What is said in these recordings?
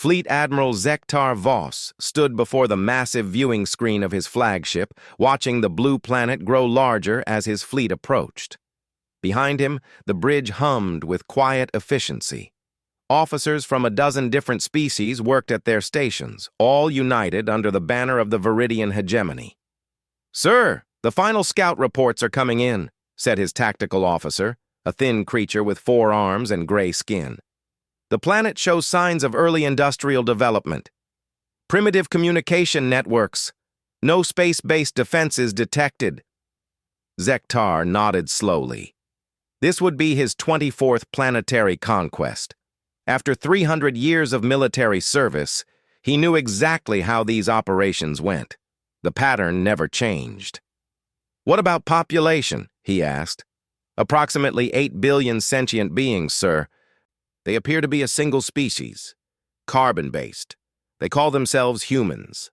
Fleet Admiral Zektar Voss stood before the massive viewing screen of his flagship, watching the blue planet grow larger as his fleet approached. Behind him, the bridge hummed with quiet efficiency. Officers from a dozen different species worked at their stations, all united under the banner of the Vidian hegemony. "Sir, the final scout reports are coming in," said his tactical officer, a thin creature with 4 arms and gray skin. "The planet shows signs of early industrial development. Primitive communication networks. No space-based defenses detected." Zektar nodded slowly. This would be his 24th planetary conquest. After 300 years of military service, he knew exactly how these operations went. The pattern never changed. "What about population?" he asked. "Approximately 8 billion sentient beings, sir. They appear to be a single species, carbon-based. They call themselves humans."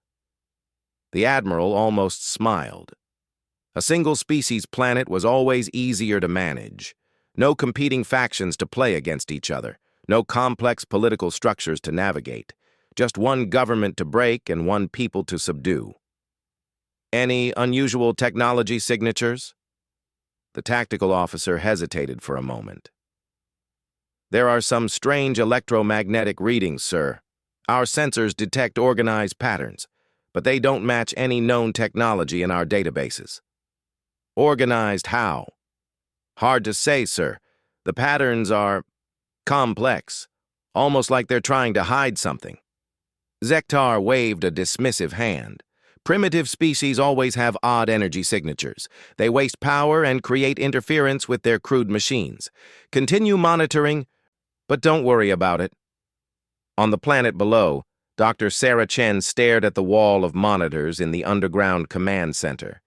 The Admiral almost smiled. A single-species planet was always easier to manage. No competing factions to play against each other. No complex political structures to navigate. Just one government to break and one people to subdue. "Any unusual technology signatures?" The tactical officer hesitated for a moment. "There are some strange electromagnetic readings, sir. Our sensors detect organized patterns, but they don't match any known technology in our databases." "Organized how?" "Hard to say, sir. The patterns are complex, almost like they're trying to hide something." Zektar waved a dismissive hand. "Primitive species always have odd energy signatures. They waste power and create interference with their crude machines. Continue monitoring, but don't worry about it." On the planet below, Dr. Sarah Chen stared at the wall of monitors in the underground command center.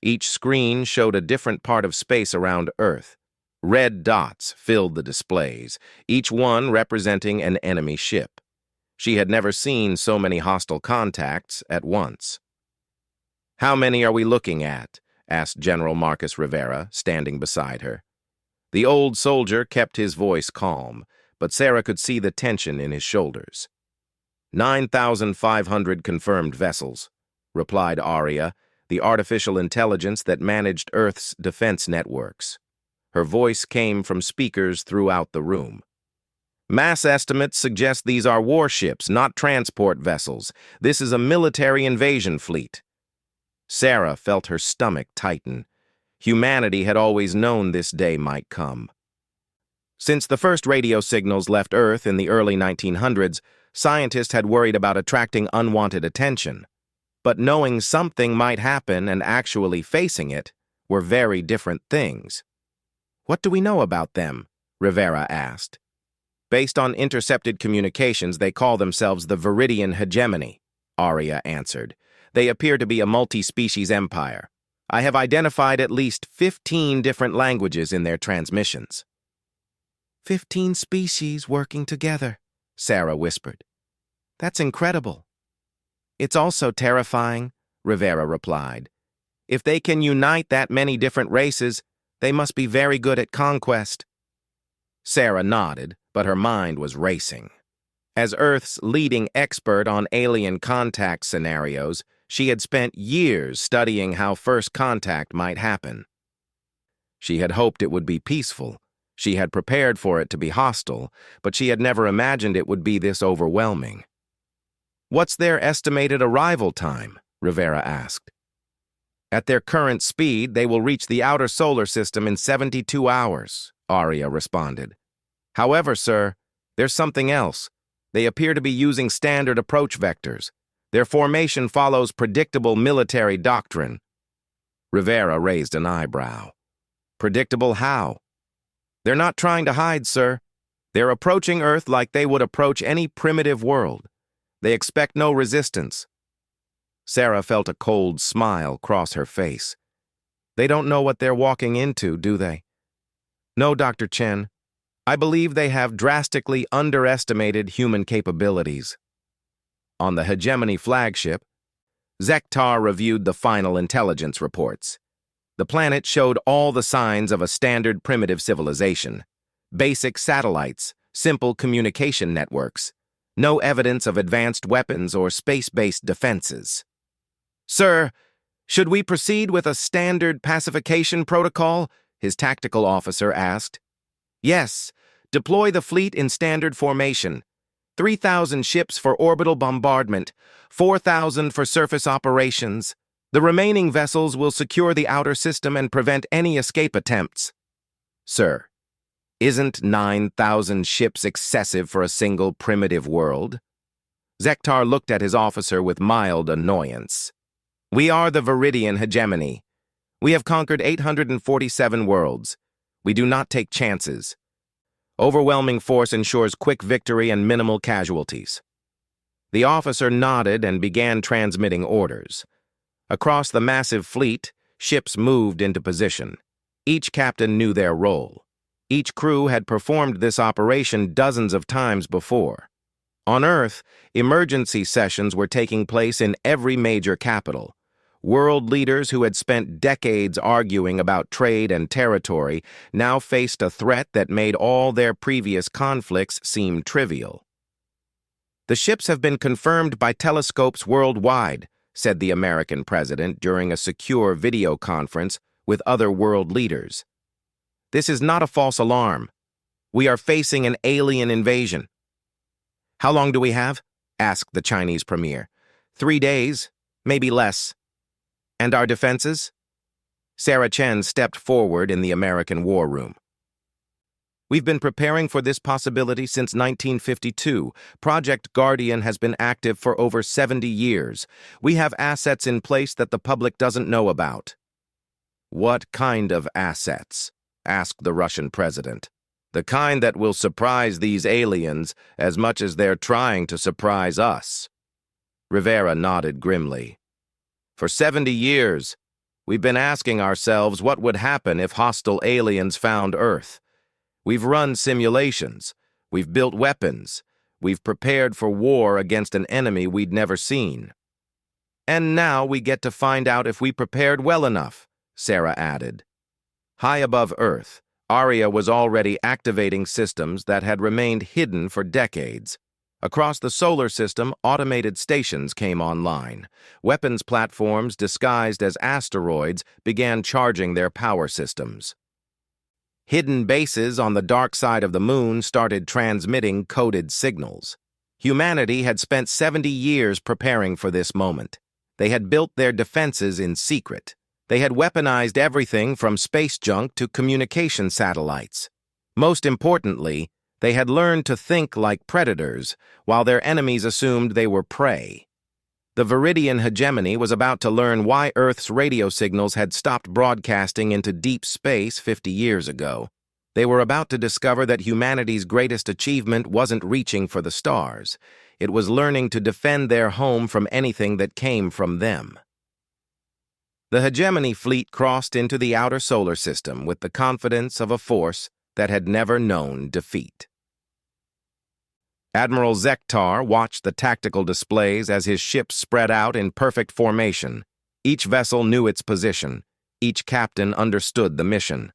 Each screen showed a different part of space around Earth. Red dots filled the displays, each one representing an enemy ship. She had never seen so many hostile contacts at once. "How many are we looking at?" asked General Marcus Rivera, standing beside her. The old soldier kept his voice calm, but Sarah could see the tension in his shoulders. 9,500 confirmed vessels," replied Aria, the artificial intelligence that managed Earth's defense networks. Her voice came from speakers throughout the room. "Mass estimates suggest these are warships, not transport vessels. This is a military invasion fleet." Sarah felt her stomach tighten. Humanity had always known this day might come. Since the first radio signals left Earth in the early 1900s, scientists had worried about attracting unwanted attention. But knowing something might happen and actually facing it were very different things. "What do we know about them?" Rivera asked. "Based on intercepted communications, they call themselves the Vidian hegemony," Aria answered. "They appear to be a multi-species empire. I have identified at least 15 different languages in their transmissions." 15 species working together," Sarah whispered. "That's incredible." "It's also terrifying," Rivera replied. "If they can unite that many different races, they must be very good at conquest." Sarah nodded, but her mind was racing. As Earth's leading expert on alien contact scenarios, she had spent years studying how first contact might happen. She had hoped it would be peaceful. She had prepared for it to be hostile, but she had never imagined it would be this overwhelming. "What's their estimated arrival time?" Rivera asked. "At their current speed, they will reach the outer solar system in 72 hours, Aria responded. "However, sir, there's something else. They appear to be using standard approach vectors. Their formation follows predictable military doctrine." Rivera raised an eyebrow. "Predictable how?" "They're not trying to hide, sir. They're approaching Earth like they would approach any primitive world. They expect no resistance." Sarah felt a cold smile cross her face. "They don't know what they're walking into, do they?" "No, Dr. Chen. I believe they have drastically underestimated human capabilities." On the Hegemony flagship, Zektar reviewed the final intelligence reports. The planet showed all the signs of a standard primitive civilization. Basic satellites, simple communication networks. No evidence of advanced weapons or space-based defenses. "Sir, should we proceed with a standard pacification protocol?" his tactical officer asked. "Yes. Deploy the fleet in standard formation. 3,000 ships for orbital bombardment, 4,000 for surface operations. The remaining vessels will secure the outer system and prevent any escape attempts." "Sir, isn't 9,000 ships excessive for a single primitive world?" Zektar looked at his officer with mild annoyance. "We are the Vidian hegemony. We have conquered 847 worlds. We do not take chances. Overwhelming force ensures quick victory and minimal casualties." The officer nodded and began transmitting orders. Across the massive fleet, ships moved into position. Each captain knew their role. Each crew had performed this operation dozens of times before. On Earth, emergency sessions were taking place in every major capital. World leaders who had spent decades arguing about trade and territory now faced a threat that made all their previous conflicts seem trivial. "The ships have been confirmed by telescopes worldwide," said the American president during a secure video conference with other world leaders. "This is not a false alarm. We are facing an alien invasion." "How long do we have?" asked the Chinese premier. 3 days, maybe less." "And our defenses?" Sarah Chen stepped forward in the American war room. "We've been preparing for this possibility since 1952. Project Guardian has been active for over 70 years. We have assets in place that the public doesn't know about." "What kind of assets?" asked the Russian president. "The kind that will surprise these aliens as much as they're trying to surprise us." Rivera nodded grimly. "For 70 years, we've been asking ourselves what would happen if hostile aliens found Earth. We've run simulations, we've built weapons, we've prepared for war against an enemy we'd never seen. And now we get to find out if we prepared well enough," Sarah added. High above Earth, Aria was already activating systems that had remained hidden for decades. Across the solar system, automated stations came online. Weapons platforms disguised as asteroids began charging their power systems. Hidden bases on the dark side of the moon started transmitting coded signals. Humanity had spent 70 years preparing for this moment. They had built their defenses in secret. They had weaponized everything from space junk to communication satellites. Most importantly, they had learned to think like predators, while their enemies assumed they were prey. The Vidian hegemony was about to learn why Earth's radio signals had stopped broadcasting into deep space 50 years ago. They were about to discover that humanity's greatest achievement wasn't reaching for the stars. It was learning to defend their home from anything that came from them. The hegemony fleet crossed into the outer solar system with the confidence of a force that had never known defeat. Admiral Zektar watched the tactical displays as his ships spread out in perfect formation. Each vessel knew its position. Each captain understood the mission.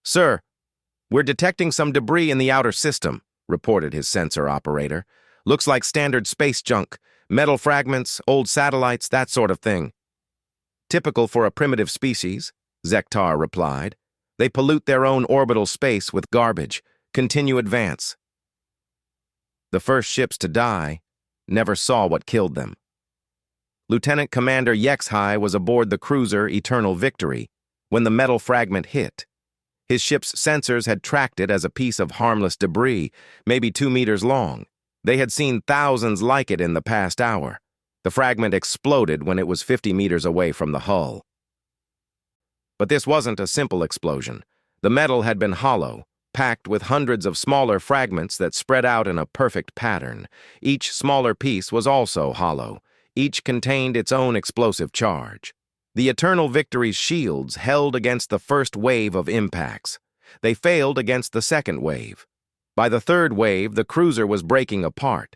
"Sir, we're detecting some debris in the outer system," reported his sensor operator. "Looks like standard space junk, metal fragments, old satellites, that sort of thing." "Typical for a primitive species," Zektar replied. "They pollute their own orbital space with garbage. Continue advance." The first ships to die never saw what killed them. Lieutenant Commander HFY was aboard the cruiser Eternal Victory when the metal fragment hit. His ship's sensors had tracked it as a piece of harmless debris, maybe 2 meters long. They had seen thousands like it in the past hour. The fragment exploded when it was 50 meters away from the hull. But this wasn't a simple explosion. The metal had been hollow, packed with hundreds of smaller fragments that spread out in a perfect pattern. Each smaller piece was also hollow. Each contained its own explosive charge. The Eternal Victory's shields held against the first wave of impacts. They failed against the second wave. By the third wave, the cruiser was breaking apart.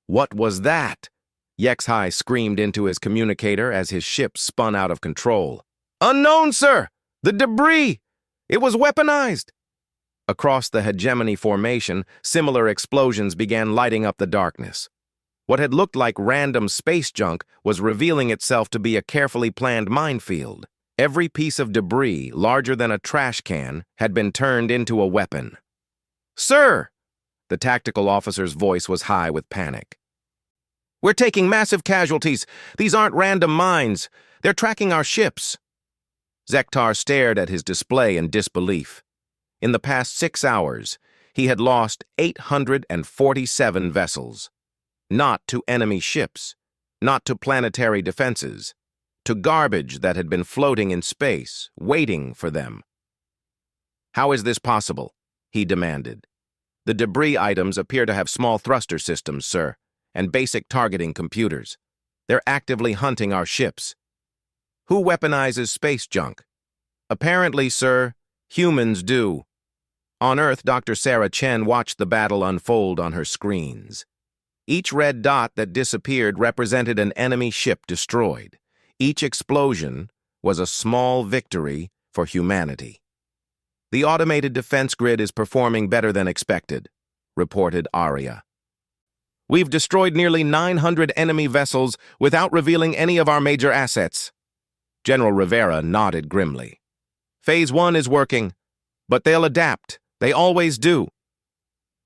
"What was that?" HFY screamed into his communicator as his ship spun out of control. "Unknown, sir! The debris! It was weaponized!" Across the hegemony formation, similar explosions began lighting up the darkness. What had looked like random space junk was revealing itself to be a carefully planned minefield. Every piece of debris, larger than a trash can, had been turned into a weapon. "Sir!" The tactical officer's voice was high with panic. "We're taking massive casualties. These aren't random mines. They're tracking our ships." Zektar stared at his display in disbelief. In the past 6 hours, he had lost 847 vessels. Not to enemy ships, not to planetary defenses, to garbage that had been floating in space, waiting for them. "How is this possible?" he demanded. "The debris items appear to have small thruster systems, sir, and basic targeting computers. They're actively hunting our ships." "Who weaponizes space junk?" "Apparently, sir, humans do." On Earth, Dr. Sarah Chen watched the battle unfold on her screens. Each red dot that disappeared represented an enemy ship destroyed. Each explosion was a small victory for humanity. "The automated defense grid is performing better than expected," reported Arya. "We've destroyed nearly 900 enemy vessels without revealing any of our major assets." General Rivera nodded grimly. "Phase 1 is working, but they'll adapt. They always do."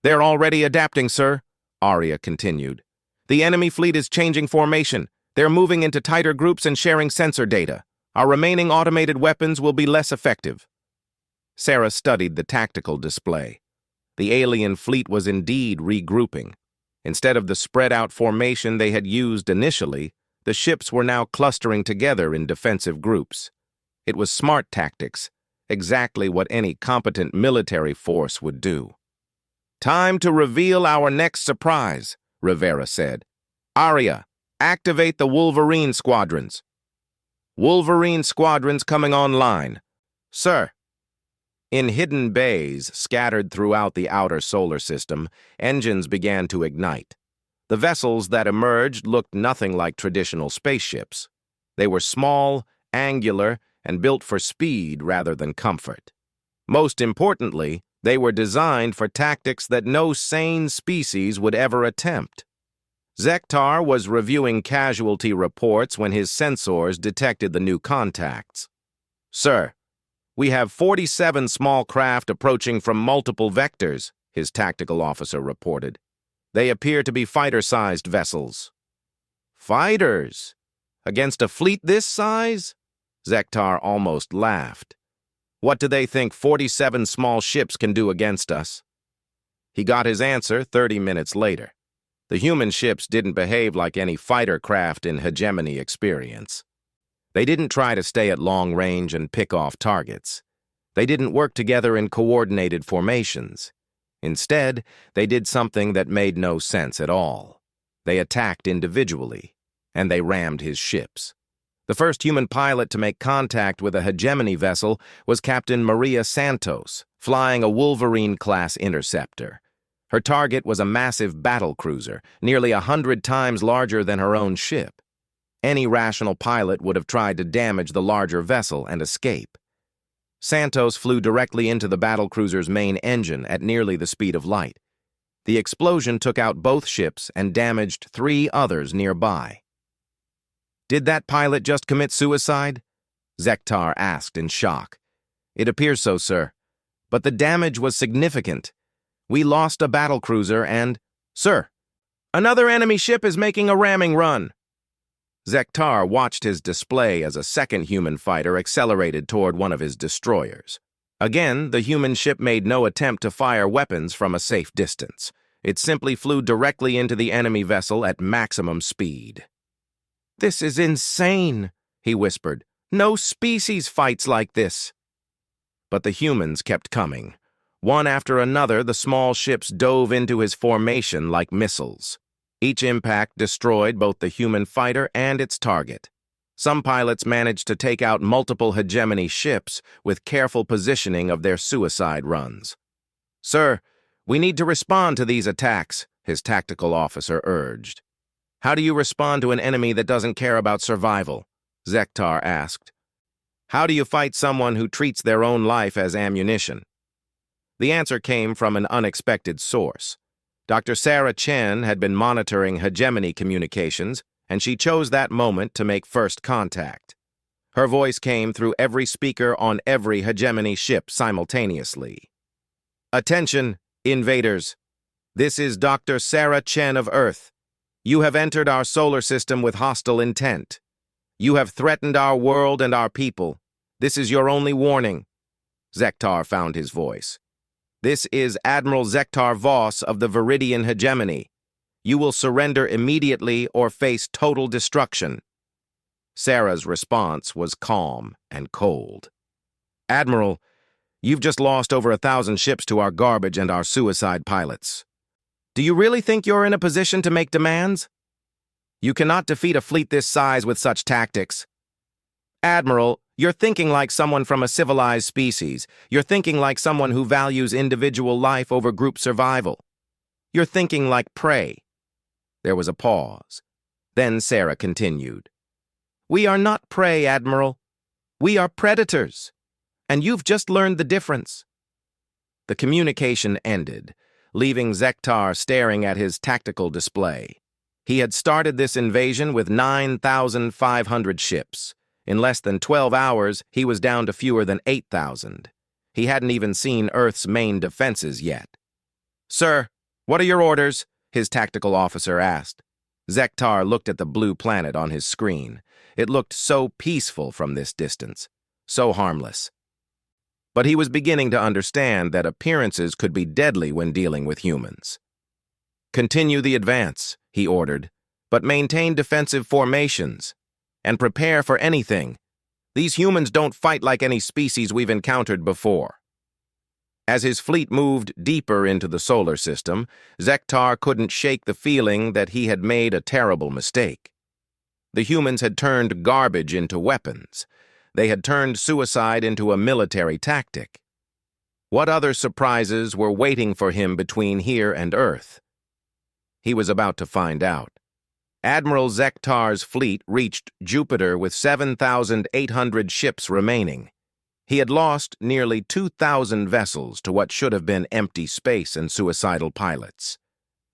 "They're already adapting, sir," Arya continued. "The enemy fleet is changing formation. They're moving into tighter groups and sharing sensor data. Our remaining automated weapons will be less effective." Sarah studied the tactical display. The alien fleet was indeed regrouping. Instead of the spread-out formation they had used initially, the ships were now clustering together in defensive groups. It was smart tactics, exactly what any competent military force would do. "Time to reveal our next surprise," Rivera said. "Arya, activate the Wolverine squadrons." "Wolverine squadrons coming online." "Sir." In hidden bays scattered throughout the outer solar system, engines began to ignite. The vessels that emerged looked nothing like traditional spaceships. They were small, angular, and built for speed rather than comfort. Most importantly, they were designed for tactics that no sane species would ever attempt. Zektar was reviewing casualty reports when his sensors detected the new contacts. "Sir, we have 47 small craft approaching from multiple vectors," his tactical officer reported. "They appear to be fighter-sized vessels." "Fighters? Against a fleet this size?" Zektar almost laughed. "What do they think 47 small ships can do against us?" He got his answer 30 minutes later. The human ships didn't behave like any fighter craft in hegemony experience. They didn't try to stay at long range and pick off targets. They didn't work together in coordinated formations. Instead, they did something that made no sense at all. They attacked individually, and they rammed his ships. The first human pilot to make contact with a hegemony vessel was Captain Maria Santos, flying a Wolverine-class interceptor. Her target was a massive battle cruiser, nearly 100 times larger than her own ship. Any rational pilot would have tried to damage the larger vessel and escape. Santos flew directly into the battlecruiser's main engine at nearly the speed of light. The explosion took out both ships and damaged 3 others nearby. "Did that pilot just commit suicide?" Zektar asked in shock. "It appears so, sir. But the damage was significant. We lost a battlecruiser and—" "Sir, another enemy ship is making a ramming run." Zektar watched his display as a second human fighter accelerated toward one of his destroyers. Again, the human ship made no attempt to fire weapons from a safe distance. It simply flew directly into the enemy vessel at maximum speed. "This is insane," he whispered. "No species fights like this." But the humans kept coming. One after another, the small ships dove into his formation like missiles. Each impact destroyed both the human fighter and its target. Some pilots managed to take out multiple hegemony ships with careful positioning of their suicide runs. "Sir, we need to respond to these attacks," his tactical officer urged. "How do you respond to an enemy that doesn't care about survival?" Zektar asked. "How do you fight someone who treats their own life as ammunition?" The answer came from an unexpected source. Dr. Sarah Chen had been monitoring hegemony communications, and she chose that moment to make first contact. Her voice came through every speaker on every hegemony ship simultaneously. Attention, invaders. This is Dr. Sarah Chen of Earth. You have entered our solar system with hostile intent. You have threatened our world and our people. This is your only warning. Zektar found his voice. This is Admiral Zektar Voss of the Vidian hegemony. You will surrender immediately or face total destruction. Sarah's response was calm and cold. Admiral, you've just lost over 1,000 ships to our garbage and our suicide pilots. Do you really think you're in a position to make demands? You cannot defeat a fleet this size with such tactics. Admiral, you're thinking like someone from a civilized species. You're thinking like someone who values individual life over group survival. You're thinking like prey. There was a pause. Then Sarah continued. We are not prey, Admiral. We are predators. And you've just learned the difference. The communication ended, leaving Zektar staring at his tactical display. He had started this invasion with 9,500 ships. In less than 12 hours, he was down to fewer than 8,000. He hadn't even seen Earth's main defenses yet. Sir, what are your orders? His tactical officer asked. Zektar looked at the blue planet on his screen. It looked so peaceful from this distance, so harmless. But he was beginning to understand that appearances could be deadly when dealing with humans. Continue the advance, he ordered, but maintain defensive formations. And prepare for anything. These humans don't fight like any species we've encountered before. As his fleet moved deeper into the solar system, Zektar couldn't shake the feeling that he had made a terrible mistake. The humans had turned garbage into weapons. They had turned suicide into a military tactic. What other surprises were waiting for him between here and Earth? He was about to find out. Admiral Zektar's fleet reached Jupiter with 7,800 ships remaining. He had lost nearly 2,000 vessels to what should have been empty space and suicidal pilots.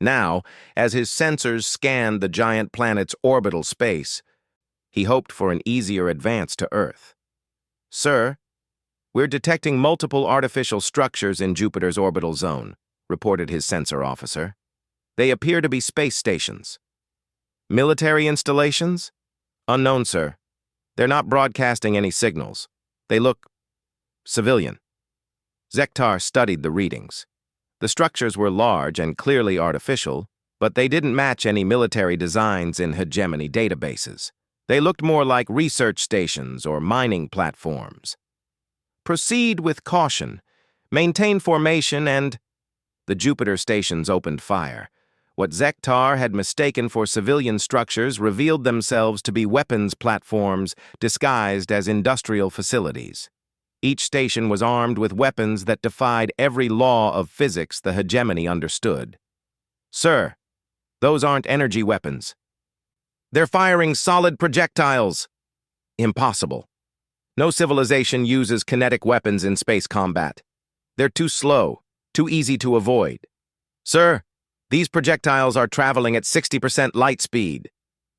Now, as his sensors scanned the giant planet's orbital space, he hoped for an easier advance to Earth. Sir, we're detecting multiple artificial structures in Jupiter's orbital zone, reported his sensor officer. They appear to be space stations. Military installations? Unknown, sir. They're not broadcasting any signals. They look civilian. Zektar studied the readings. The structures were large and clearly artificial, but they didn't match any military designs in hegemony databases. They looked more like research stations or mining platforms. Proceed with caution. Maintain formation and... The Jupiter stations opened fire. What Zektar had mistaken for civilian structures revealed themselves to be weapons platforms disguised as industrial facilities. Each station was armed with weapons that defied every law of physics the hegemony understood. Sir, those aren't energy weapons. They're firing solid projectiles. Impossible. No civilization uses kinetic weapons in space combat. They're too slow, too easy to avoid. Sir, these projectiles are traveling at 60% light speed.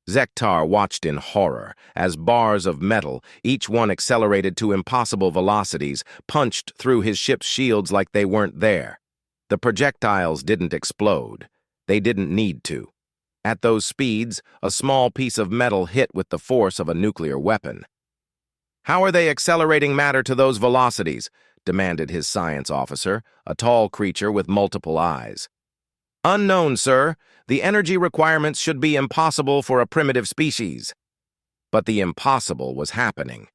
Zektar watched in horror as bars of metal, each one accelerated to impossible velocities, punched through his ship's shields like they weren't there. The projectiles didn't explode. They didn't need to. At those speeds, a small piece of metal hit with the force of a nuclear weapon. How are they accelerating matter to those velocities? Demanded his science officer, a tall creature with multiple eyes. Unknown, sir. The energy requirements should be impossible for a primitive species. But the impossible was happening.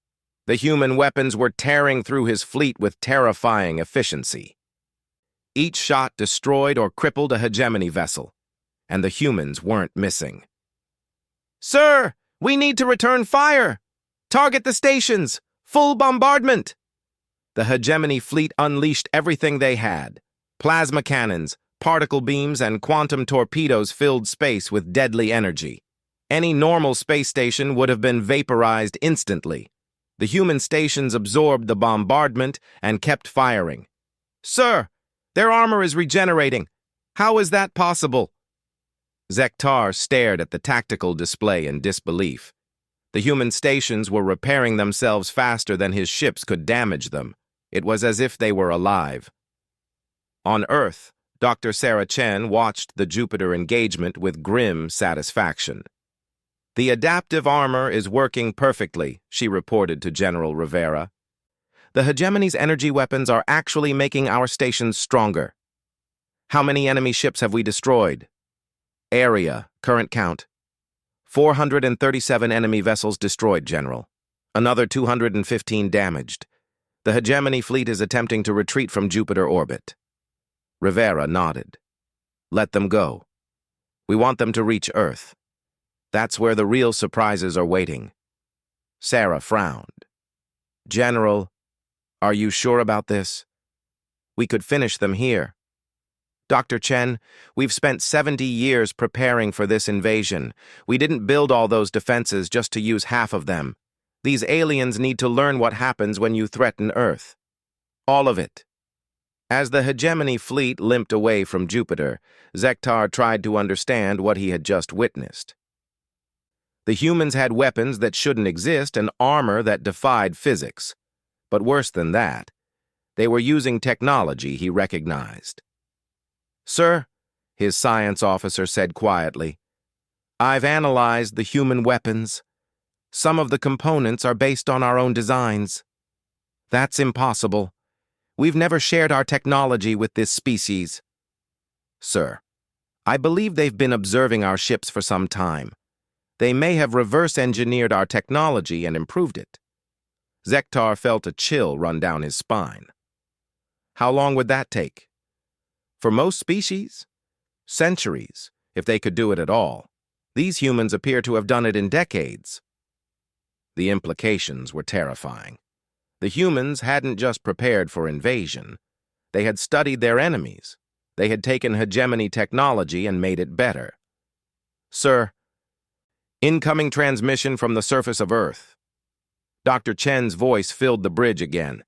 The human weapons were tearing through his fleet with terrifying efficiency. Each shot destroyed or crippled a hegemony vessel, and the humans weren't missing. Sir, we need to return fire! Target the stations! Full bombardment! The hegemony fleet unleashed everything they had. Plasma cannons, particle beams, and quantum torpedoes filled space with deadly energy. Any normal space station would have been vaporized instantly. The human stations absorbed the bombardment and kept firing. Sir, Their armor is regenerating. How is that possible? Zektar stared at the tactical display in disbelief. The human stations were repairing themselves faster than his ships could damage them. It was as if they were alive. On Earth, Dr. Sarah Chen watched the Jupiter engagement with grim satisfaction. "The adaptive armor is working perfectly," she reported to General Rivera. "The hegemony's energy weapons are actually making our stations stronger." "How many enemy ships have we destroyed?" "Area, current count. 437 enemy vessels destroyed, General. Another 215 damaged. The hegemony fleet is attempting to retreat from Jupiter orbit." Rivera nodded. "Let them go. We want them to reach Earth. That's where the real surprises are waiting." Sarah frowned. "General, are you sure about this? We could finish them here." "Dr. Chen, we've spent 70 years preparing for this invasion. We didn't build all those defenses just to use half of them. These aliens need to learn what happens when you threaten Earth. All of it." As the hegemony fleet limped away from Jupiter, Zektar tried to understand what he had just witnessed. The humans had weapons that shouldn't exist and armor that defied physics. But worse than that, they were using technology he recognized. "Sir," his science officer said quietly, "I've analyzed the human weapons. Some of the components are based on our own designs." "That's impossible. We've never shared our technology with this species." "Sir, I believe they've been observing our ships for some time. They may have reverse-engineered our technology and improved it." Zektar felt a chill run down his spine. "How long would that take?" "For most species? Centuries, if they could do it at all. These humans appear to have done it in decades." The implications were terrifying. The humans hadn't just prepared for invasion. They had studied their enemies. They had taken hegemony technology and made it better. "Sir, incoming transmission from the surface of Earth." Dr. Chen's voice filled the bridge again.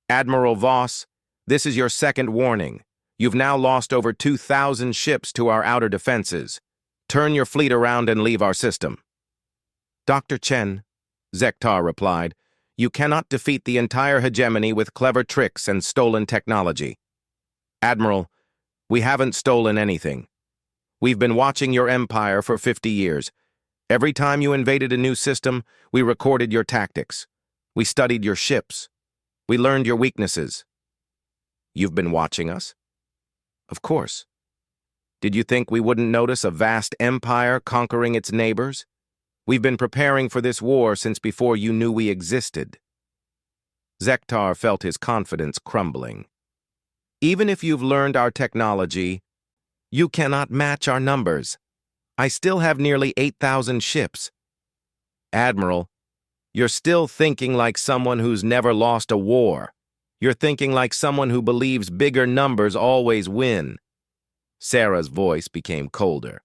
"Admiral Voss, this is your second warning. You've now lost over 2,000 ships to our outer defenses. Turn your fleet around and leave our system." "Dr. Chen," Zektar replied, "you cannot defeat the entire hegemony with clever tricks and stolen technology." "Admiral, we haven't stolen anything. We've been watching your empire for 50 years. Every time you invaded a new system, we recorded your tactics. We studied your ships. We learned your weaknesses." "You've been watching us?" "Of course. Did you think we wouldn't notice a vast empire conquering its neighbors? We've been preparing for this war since before you knew we existed." Zektar felt his confidence crumbling. "Even if you've learned our technology, you cannot match our numbers. I still have nearly 8,000 ships." "Admiral, you're still thinking like someone who's never lost a war. You're thinking like someone who believes bigger numbers always win." Sarah's voice became colder.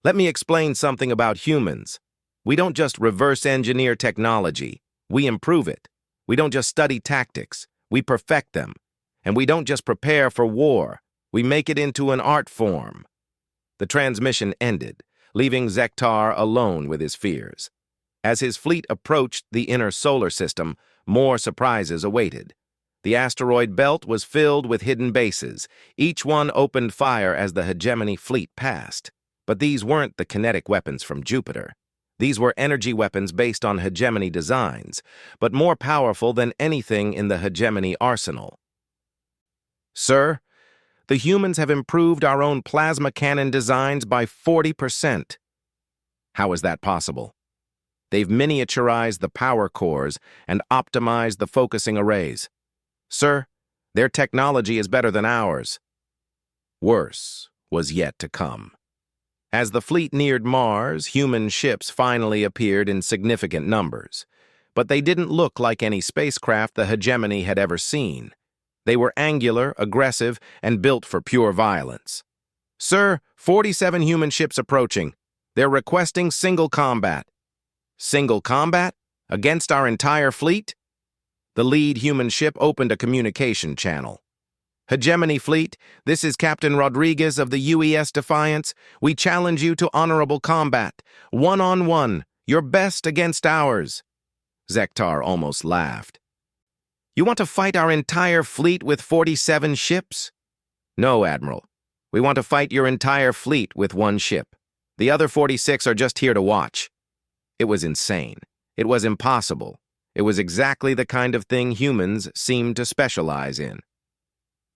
"Let me explain something about humans. We don't just reverse-engineer technology. We improve it. We don't just study tactics. We perfect them. And we don't just prepare for war. We make it into an art form." The transmission ended, leaving Zektar alone with his fears. As his fleet approached the inner solar system, more surprises awaited. The asteroid belt was filled with hidden bases. Each one opened fire as the hegemony fleet passed. But these weren't the kinetic weapons from Jupiter. These were energy weapons based on hegemony designs, but more powerful than anything in the hegemony arsenal. "Sir, the humans have improved our own plasma cannon designs by 40%. "How is that possible?" "They've miniaturized the power cores and optimized the focusing arrays. Sir, their technology is better than ours." Worse was yet to come. As the fleet neared Mars, human ships finally appeared in significant numbers. But they didn't look like any spacecraft the hegemony had ever seen. They were angular, aggressive, and built for pure violence. "Sir, 47 human ships approaching. They're requesting single combat." "Single combat? Against our entire fleet?" The lead human ship opened a communication channel. Hegemony Fleet, this is Captain Rodriguez of the UES Defiance. We challenge you to honorable combat. One-on-one, your best against ours. Zektar almost laughed. You want to fight our entire fleet with 47 ships? No, Admiral. We want to fight your entire fleet with one ship. The other 46 are just here to watch. It was insane. It was impossible. It was exactly the kind of thing humans seemed to specialize in.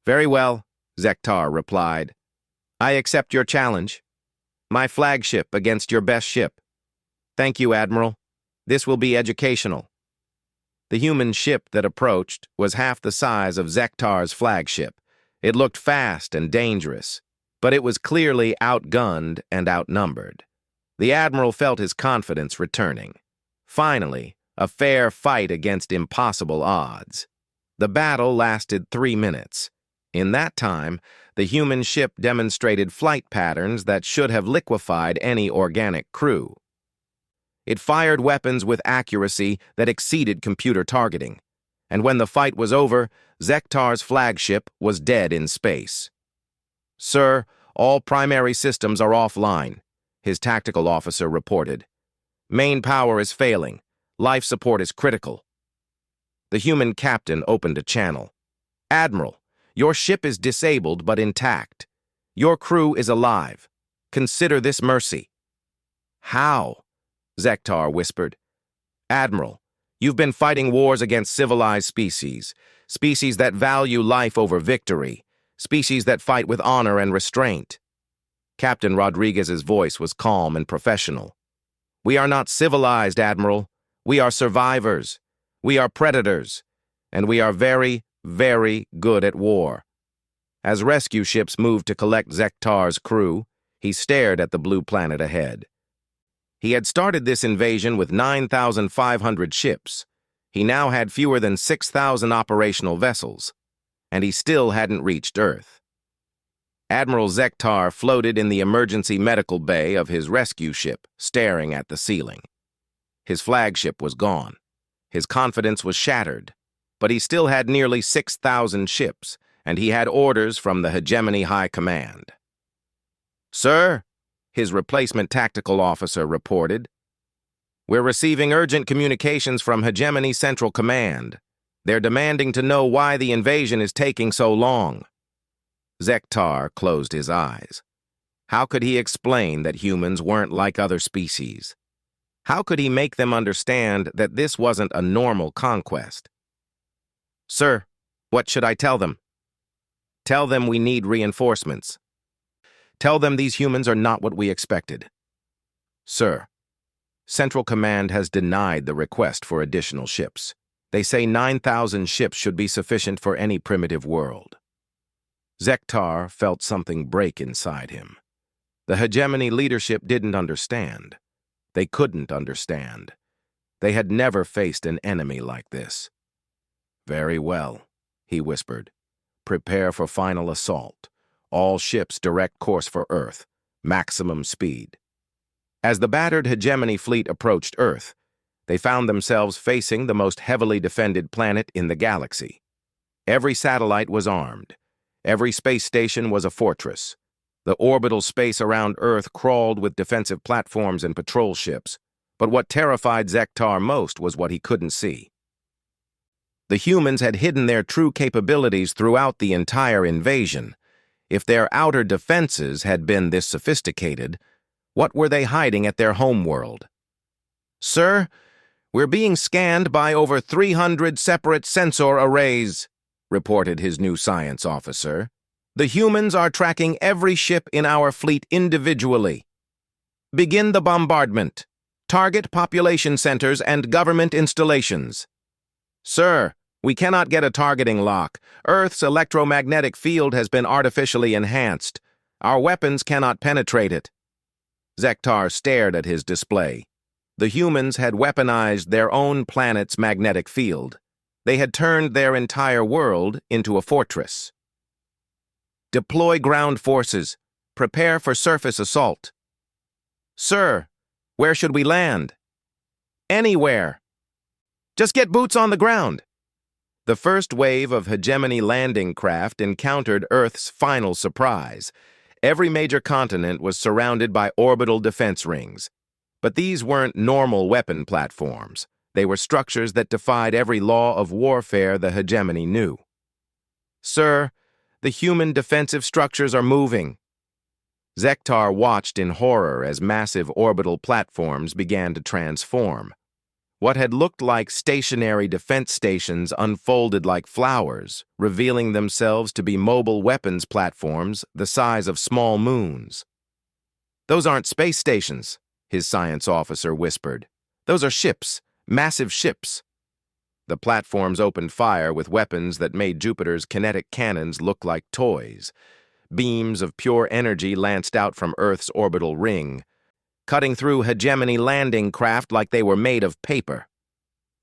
Very well, Zektar replied. I accept your challenge. My flagship against your best ship. Thank you, Admiral. This will be educational. The human ship that approached was half the size of Zektar's flagship. It looked fast and dangerous, but it was clearly outgunned and outnumbered. The Admiral felt his confidence returning. Finally, a fair fight against impossible odds. The battle lasted 3 minutes. In that time, the human ship demonstrated flight patterns that should have liquefied any organic crew. It fired weapons with accuracy that exceeded computer targeting, and when the fight was over, Zektar's flagship was dead in space. Sir, all primary systems are offline, his tactical officer reported. Main power is failing. Life support is critical. The human captain opened a channel. Admiral, your ship is disabled but intact. Your crew is alive. Consider this mercy. How? Zektar whispered. Admiral, you've been fighting wars against civilized species, species that value life over victory, species that fight with honor and restraint. Captain Rodriguez's voice was calm and professional. We are not civilized, Admiral. We are survivors. We are predators. And we are very, very good at war. As rescue ships moved to collect Zektar's crew, he stared at the blue planet ahead. He had started this invasion with 9,500 ships. He now had fewer than 6,000 operational vessels, and he still hadn't reached Earth. Admiral Zektar floated in the emergency medical bay of his rescue ship, staring at the ceiling. His flagship was gone. His confidence was shattered, but he still had nearly 6,000 ships, and he had orders from the Hegemony High Command. Sir, his replacement tactical officer reported, we're receiving urgent communications from Hegemony Central Command. They're demanding to know why the invasion is taking so long. Zektar closed his eyes. How could he explain that humans weren't like other species? How could he make them understand that this wasn't a normal conquest? Sir, what should I tell them? Tell them we need reinforcements. Tell them these humans are not what we expected. Sir, Central Command has denied the request for additional ships. They say 9,000 ships should be sufficient for any primitive world. Zektar felt something break inside him. The Hegemony leadership didn't understand. They couldn't understand. They had never faced an enemy like this. Very well, he whispered. Prepare for final assault. All ships direct course for Earth. Maximum speed. As the battered Hegemony fleet approached Earth, they found themselves facing the most heavily defended planet in the galaxy. Every satellite was armed. Every space station was a fortress. The orbital space around Earth crawled with defensive platforms and patrol ships, but what terrified Zektar most was what he couldn't see. The humans had hidden their true capabilities throughout the entire invasion. If their outer defenses had been this sophisticated, what were they hiding at their homeworld? Sir, we're being scanned by over 300 separate sensor arrays, reported his new science officer. The humans are tracking every ship in our fleet individually. Begin the bombardment. Target population centers and government installations. Sir, we cannot get a targeting lock. Earth's electromagnetic field has been artificially enhanced. Our weapons cannot penetrate it. Zektar stared at his display. The humans had weaponized their own planet's magnetic field. They had turned their entire world into a fortress. Deploy ground forces. Prepare for surface assault. Sir, where should we land? Anywhere. Just get boots on the ground. The first wave of hegemony landing craft encountered Earth's final surprise. Every major continent was surrounded by orbital defense rings. But these weren't normal weapon platforms. They were structures that defied every law of warfare the hegemony knew. "Sir, the human defensive structures are moving." Zektar watched in horror as massive orbital platforms began to transform. What had looked like stationary defense stations unfolded like flowers, revealing themselves to be mobile weapons platforms the size of small moons. "Those aren't space stations," his science officer whispered. "Those are ships, massive ships." The platforms opened fire with weapons that made Jupiter's kinetic cannons look like toys. Beams of pure energy lanced out from Earth's orbital ring, cutting through hegemony landing craft like they were made of paper.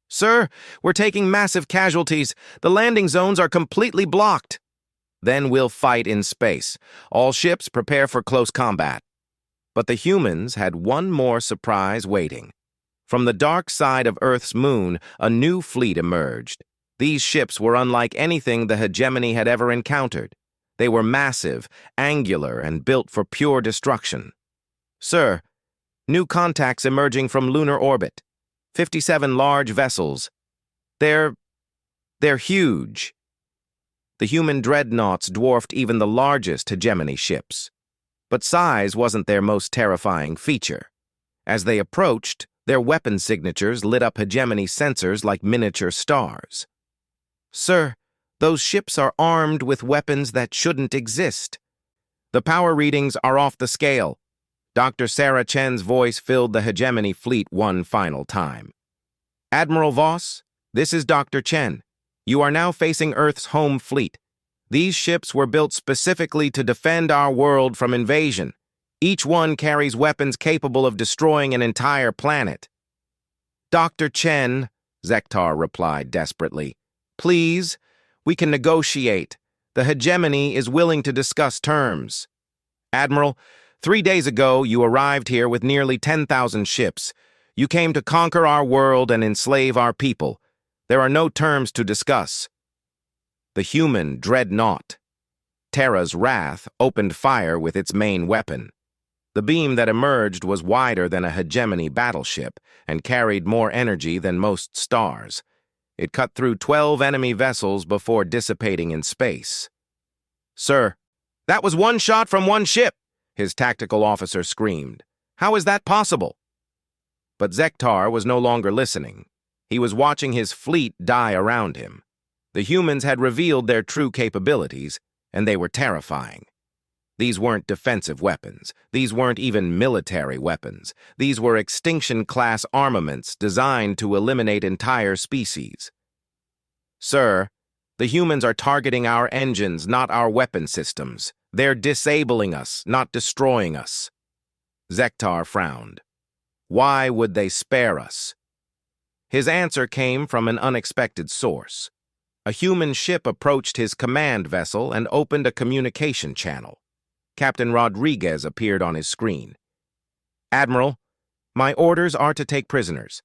"Sir, we're taking massive casualties. The landing zones are completely blocked." "Then we'll fight in space. All ships prepare for close combat." But the humans had one more surprise waiting. From the dark side of Earth's moon, a new fleet emerged. These ships were unlike anything the hegemony had ever encountered. They were massive, angular, and built for pure destruction. "Sir, new contacts emerging from lunar orbit. 57 large vessels. They're huge." The human dreadnoughts dwarfed even the largest hegemony ships. But size wasn't their most terrifying feature. As they approached, their weapon signatures lit up hegemony sensors like miniature stars. "Sir, those ships are armed with weapons that shouldn't exist. The power readings are off the scale." Dr. Sarah Chen's voice filled the hegemony fleet one final time. "Admiral Voss, this is Dr. Chen. You are now facing Earth's home fleet. These ships were built specifically to defend our world from invasion. Each one carries weapons capable of destroying an entire planet." "Dr. Chen," Zektar replied desperately, "please, we can negotiate. The hegemony is willing to discuss terms." "Admiral, 3 days ago you arrived here with nearly 10,000 ships. You came to conquer our world and enslave our people. There are no terms to discuss." The human dreadnought, Terra's Wrath, opened fire with its main weapon. The beam that emerged was wider than a hegemony battleship and carried more energy than most stars. It cut through 12 enemy vessels before dissipating in space. "Sir, that was one shot from one ship," his tactical officer screamed. "How is that possible?" But Zektar was no longer listening. He was watching his fleet die around him. The humans had revealed their true capabilities, and they were terrifying. These weren't defensive weapons. These weren't even military weapons. These were extinction-class armaments designed to eliminate entire species. "Sir, the humans are targeting our engines, not our weapon systems. They're disabling us, not destroying us." Zektar frowned. "Why would they spare us?" His answer came from an unexpected source. A human ship approached his command vessel and opened a communication channel. Captain Rodriguez appeared on his screen. "Admiral, my orders are to take prisoners.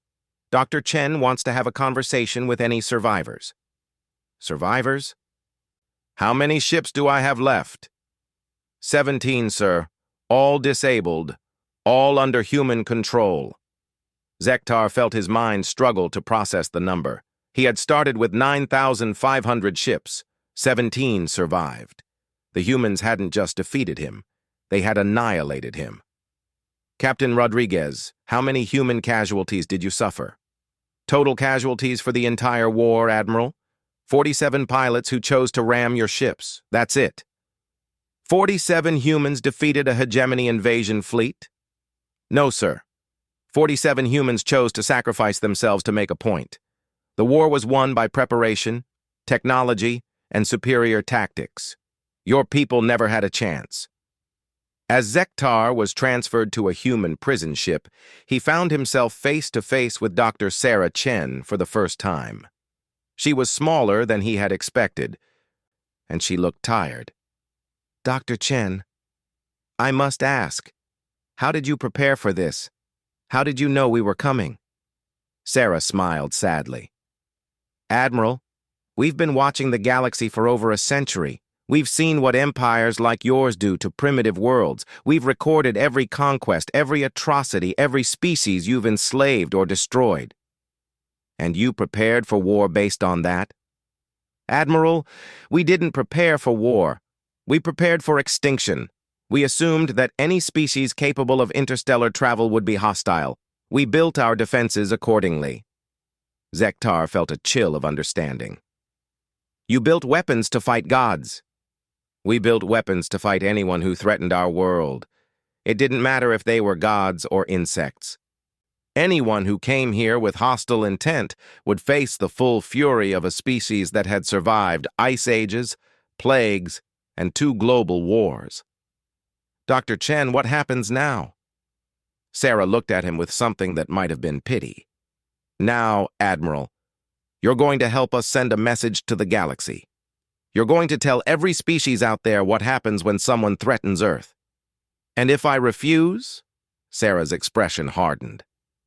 Dr. Chen wants to have a conversation with any survivors." "Survivors? How many ships do I have left?" 17, sir. All disabled. All under human control." Zektar felt his mind struggle to process the number. He had started with 9,500 ships. 17 survived. The humans hadn't just defeated him. They had annihilated him. "Captain Rodriguez, how many human casualties did you suffer?" "Total casualties for the entire war, Admiral? 47 pilots who chose to ram your ships. That's it." 47 humans defeated a hegemony invasion fleet? "No, sir. 47 humans chose to sacrifice themselves to make a point. The war was won by preparation, technology, and superior tactics. Your people never had a chance." As Zektar was transferred to a human prison ship, he found himself face to face with Dr. Sarah Chen for the first time. She was smaller than he had expected, and she looked tired. "Dr. Chen, I must ask, how did you prepare for this? How did you know we were coming?" Sarah smiled sadly. "Admiral, We've been watching the galaxy for over a century. We've seen what empires like yours do to primitive worlds. We've recorded every conquest, every atrocity, every species you've enslaved or destroyed. And you prepared for war based on that? Admiral, we didn't prepare for war. We prepared for extinction. We assumed that any species capable of interstellar travel would be hostile. We built our defenses accordingly. Zektar felt a chill of understanding. You built weapons to fight gods. We built weapons to fight anyone who threatened our world. It didn't matter if they were gods or insects. Anyone who came here with hostile intent would face the full fury of a species that had survived ice ages, plagues, and 2 global wars. Dr. Chen, what happens now? Sarah looked at him with something that might have been pity. Now, Admiral, you're going to help us send a message to the galaxy. You're going to tell every species out there what happens when someone threatens Earth. And if I refuse? Sarah's expression hardened.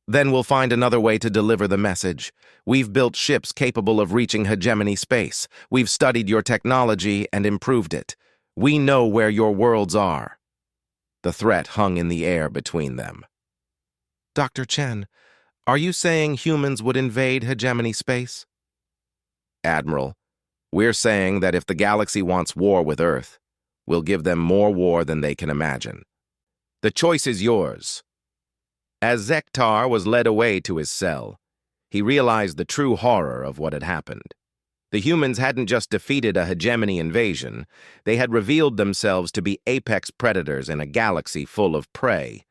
Then we'll find another way to deliver the message. We've built ships capable of reaching hegemony space. We've studied your technology and improved it. We know where your worlds are. The threat hung in the air between them. Dr. Chen, are you saying humans would invade hegemony space? Admiral, we're saying that if the galaxy wants war with Earth, we'll give them more war than they can imagine. The choice is yours. As Zektar was led away to his cell, he realized the true horror of what had happened. The humans hadn't just defeated a hegemony invasion, they had revealed themselves to be apex predators in a galaxy full of prey,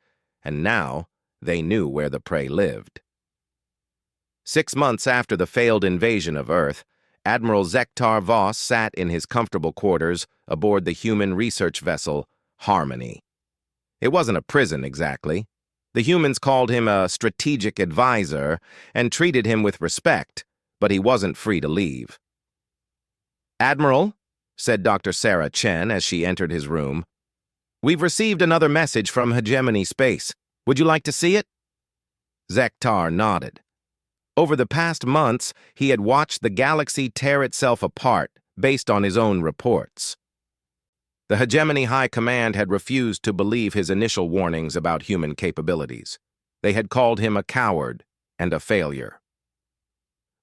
and now they knew where the prey lived. 6 months after the failed invasion of Earth, Admiral Zektar Voss sat in his comfortable quarters aboard the human research vessel Harmony. It wasn't a prison exactly. The humans called him a strategic advisor and treated him with respect, but he wasn't free to leave. Admiral, said Dr. Sarah Chen as she entered his room, we've received another message from hegemony space. Would you like to see it? Zektar nodded. Over the past months, he had watched the galaxy tear itself apart based on his own reports. The Hegemony High Command had refused to believe his initial warnings about human capabilities. They had called him a coward and a failure.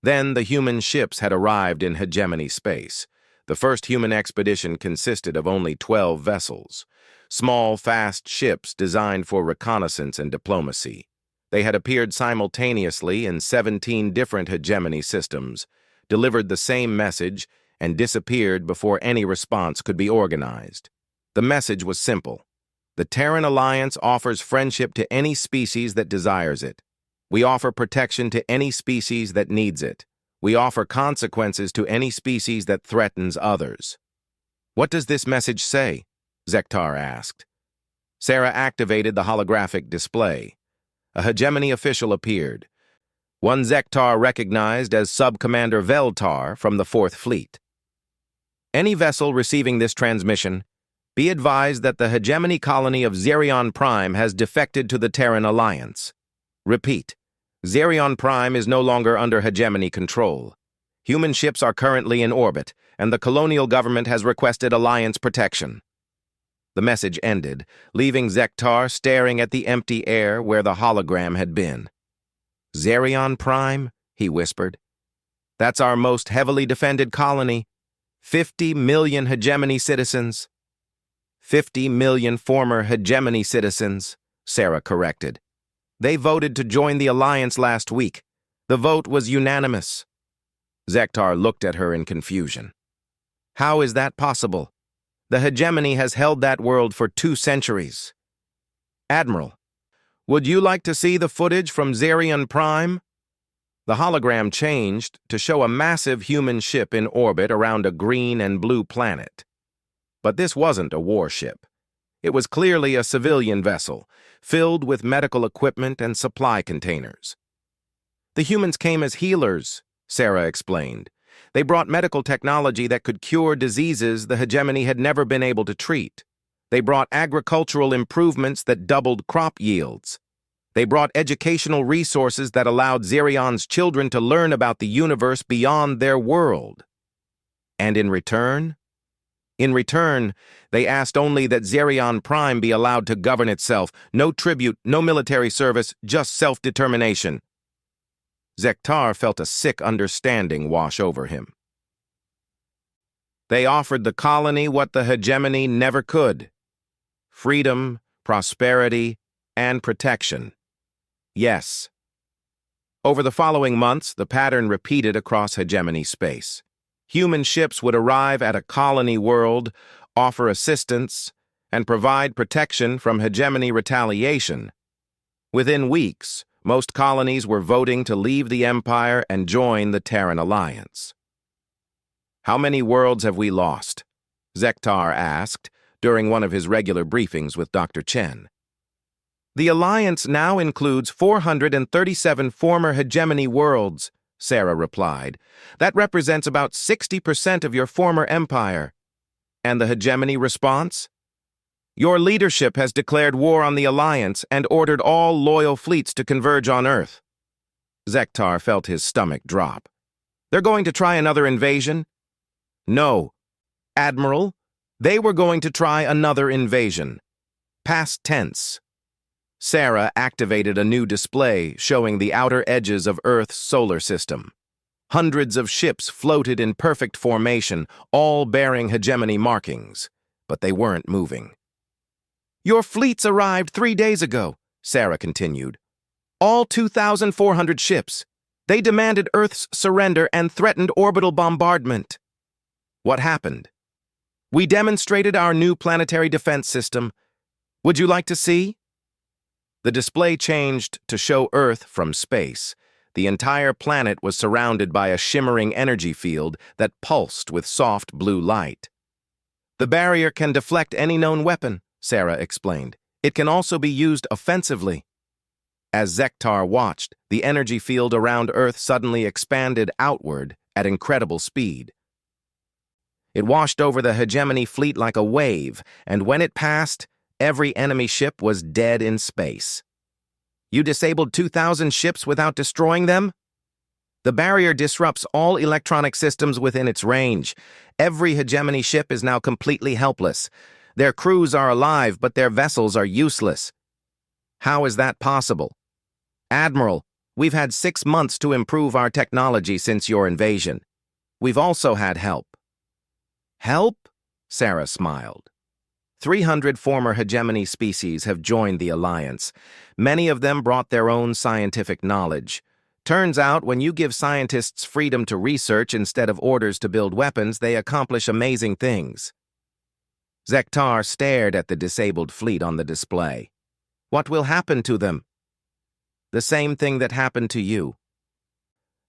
Then the human ships had arrived in hegemony space. The first human expedition consisted of only 12 vessels, small, fast ships designed for reconnaissance and diplomacy. They had appeared simultaneously in 17 different hegemony systems, delivered the same message, and disappeared before any response could be organized. The message was simple. The Terran Alliance offers friendship to any species that desires it. We offer protection to any species that needs it. We offer consequences to any species that threatens others. What does this message say? Zektar asked. Sarah activated the holographic display. A hegemony official appeared. One Zektar recognized as Sub-Commander Veltar from the 4th Fleet. Any vessel receiving this transmission, be advised that the hegemony colony of Zerion Prime has defected to the Terran Alliance. Repeat, Zerion Prime is no longer under hegemony control. Human ships are currently in orbit, and the colonial government has requested Alliance protection. The message ended, leaving Zektar staring at the empty air where the hologram had been. Zerion Prime, he whispered. That's our most heavily defended colony. 50 million hegemony citizens. 50 million former hegemony citizens, Sarah corrected. They voted to join the Alliance last week. The vote was unanimous. Zektar looked at her in confusion. How is that possible? The hegemony has held that world for 2 centuries. Admiral, would you like to see the footage from Zerion Prime? The hologram changed to show a massive human ship in orbit around a green and blue planet. But this wasn't a warship. It was clearly a civilian vessel, filled with medical equipment and supply containers. The humans came as healers, Sarah explained. They brought medical technology that could cure diseases the hegemony had never been able to treat. They brought agricultural improvements that doubled crop yields. They brought educational resources that allowed Zerion's children to learn about the universe beyond their world. And in return? In return, they asked only that Zerion Prime be allowed to govern itself. No tribute, no military service, just self-determination. Zektar felt a sick understanding wash over him. They offered the colony what the hegemony never could: freedom, prosperity, and protection. Yes. Over the following months, the pattern repeated across hegemony space. Human ships would arrive at a colony world, offer assistance, and provide protection from hegemony retaliation. Within weeks, most colonies were voting to leave the Empire and join the Terran Alliance. "How many worlds have we lost?" Zektar asked during one of his regular briefings with Dr. Chen. "The Alliance now includes 437 former hegemony worlds," Sarah replied. "That represents about 60% of your former empire." "And the hegemony response?" "Your leadership has declared war on the Alliance and ordered all loyal fleets to converge on Earth." Zektar felt his stomach drop. "They're going to try another invasion?" "No, Admiral. They were going to try another invasion. Past tense." Sarah activated a new display showing the outer edges of Earth's solar system. Hundreds of ships floated in perfect formation, all bearing hegemony markings, but they weren't moving. "Your fleets arrived 3 days ago," Sarah continued. "All 2,400 ships. They demanded Earth's surrender and threatened orbital bombardment." "What happened?" "We demonstrated our new planetary defense system. Would you like to see?" The display changed to show Earth from space. The entire planet was surrounded by a shimmering energy field that pulsed with soft blue light. "The barrier can deflect any known weapon," Sarah explained. "It can also be used offensively." As Zektar watched, the energy field around Earth suddenly expanded outward at incredible speed. It washed over the hegemony fleet like a wave, and when it passed, every enemy ship was dead in space. "You disabled 2,000 ships without destroying them?" "The barrier disrupts all electronic systems within its range. Every hegemony ship is now completely helpless. Their crews are alive, but their vessels are useless." "How is that possible?" "Admiral, we've had 6 months to improve our technology since your invasion. We've also had help." "Help?" Sarah smiled. 300 former hegemony species have joined the Alliance. Many of them brought their own scientific knowledge. Turns out, when you give scientists freedom to research instead of orders to build weapons, they accomplish amazing things. Zektar stared at the disabled fleet on the display. "What will happen to them?" "The same thing that happened to you.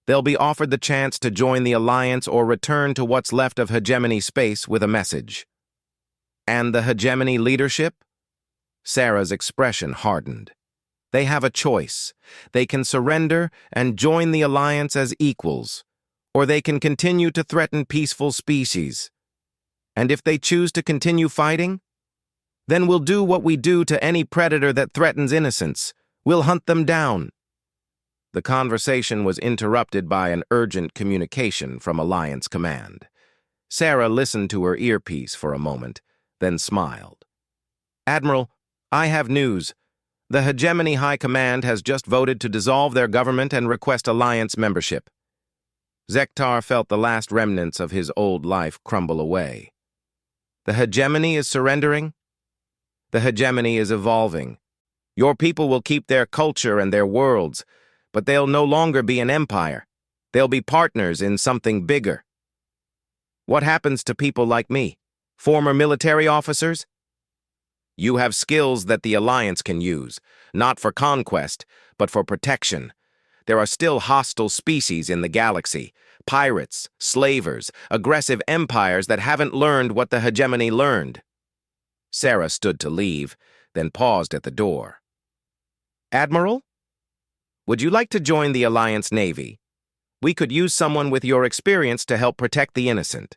They'll be offered the chance to join the Alliance or return to what's left of hegemony space with a message." "And the hegemony leadership?" Sarah's expression hardened. "They have a choice. They can surrender and join the Alliance as equals, or they can continue to threaten peaceful species. And if they choose to continue fighting, then we'll do what we do to any predator that threatens innocence. We'll hunt them down." The conversation was interrupted by an urgent communication from Alliance Command. Sarah listened to her earpiece for a moment, then smiled. "Admiral, I have news. The Hegemony High Command has just voted to dissolve their government and request Alliance membership." Zektar felt the last remnants of his old life crumble away. "The Hegemony is surrendering?" "The Hegemony is evolving. Your people will keep their culture and their worlds, but they'll no longer be an empire. They'll be partners in something bigger." "What happens to people like me? Former military officers?" "You have skills that the Alliance can use, not for conquest, but for protection. There are still hostile species in the galaxy, pirates, slavers, aggressive empires that haven't learned what the hegemony learned." Sarah stood to leave, then paused at the door. "Admiral? Would you like to join the Alliance Navy? We could use someone with your experience to help protect the innocent."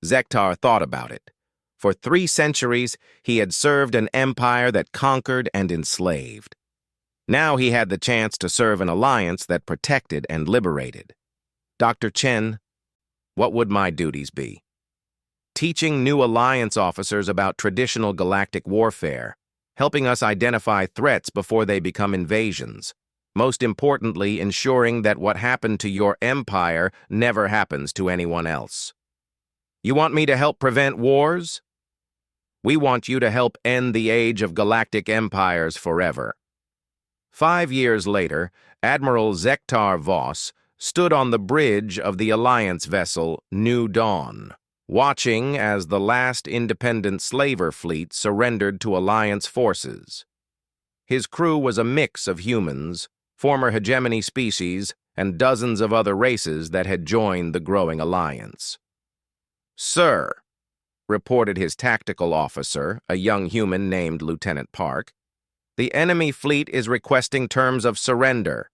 Zektar thought about it. For 3 centuries, he had served an empire that conquered and enslaved. Now he had the chance to serve an alliance that protected and liberated. "Dr. Chen, What would my duties be? Teaching new Alliance officers about traditional galactic warfare, helping us identify threats before they become invasions. Most importantly, ensuring that what happened to your empire never happens to anyone else. You want me to help prevent wars? We want you to help end the age of galactic empires forever. 5 years later, Admiral Zektar Voss stood on the bridge of the Alliance vessel New Dawn, watching as the last independent slaver fleet surrendered to Alliance forces. His crew was a mix of humans, former hegemony species, and dozens of other races that had joined the growing Alliance. "Sir," reported his tactical officer, a young human named Lieutenant Park, "the enemy fleet is requesting terms of surrender."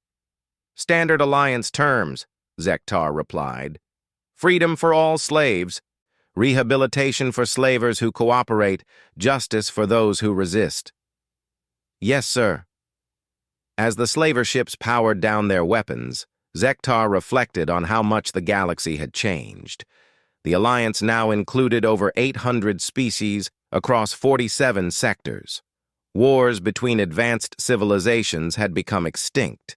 "Standard Alliance terms," Zektar replied. "Freedom for all slaves, rehabilitation for slavers who cooperate, justice for those who resist." "Yes, sir." As the slaver ships powered down their weapons, Zektar reflected on how much the galaxy had changed. The Alliance now included over 800 species across 47 sectors. Wars between advanced civilizations had become extinct.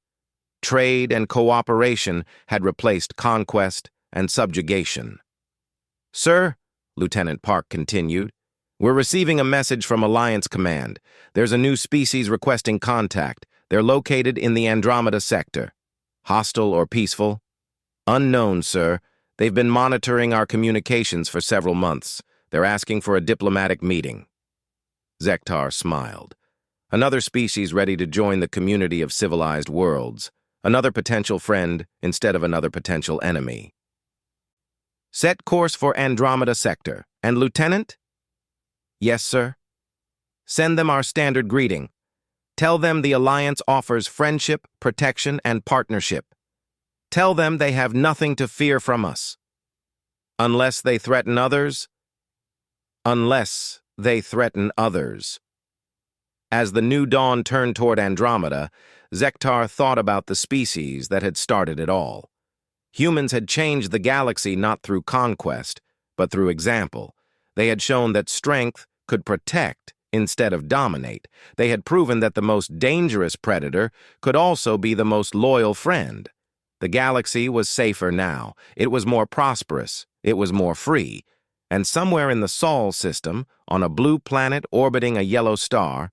Trade and cooperation had replaced conquest and subjugation. "Sir," Lieutenant Park continued, "we're receiving a message from Alliance Command. There's a new species requesting contact. They're located in the Andromeda sector. Hostile or peaceful?" "Unknown, sir. They've been monitoring our communications for several months. They're asking for a diplomatic meeting." Zektar smiled. Another species ready to join the community of civilized worlds. Another potential friend instead of another potential enemy. "Set course for Andromeda sector. And Lieutenant?" "Yes, sir." "Send them our standard greeting. Tell them the Alliance offers friendship, protection, and partnership. Tell them they have nothing to fear from us. Unless they threaten others. Unless they threaten others." As the New Dawn turned toward Andromeda, Zektar thought about the species that had started it all. Humans had changed the galaxy not through conquest, but through example. They had shown that strength could protect instead of dominate. They had proven that the most dangerous predator could also be the most loyal friend. The galaxy was safer now. It was more prosperous. It was more free. And somewhere in the Sol system, on a blue planet orbiting a yellow star,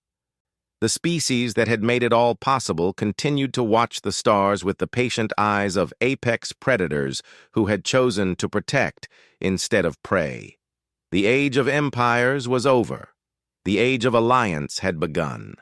the species that had made it all possible continued to watch the stars with the patient eyes of apex predators who had chosen to protect instead of prey. The age of empires was over. The age of alliance had begun.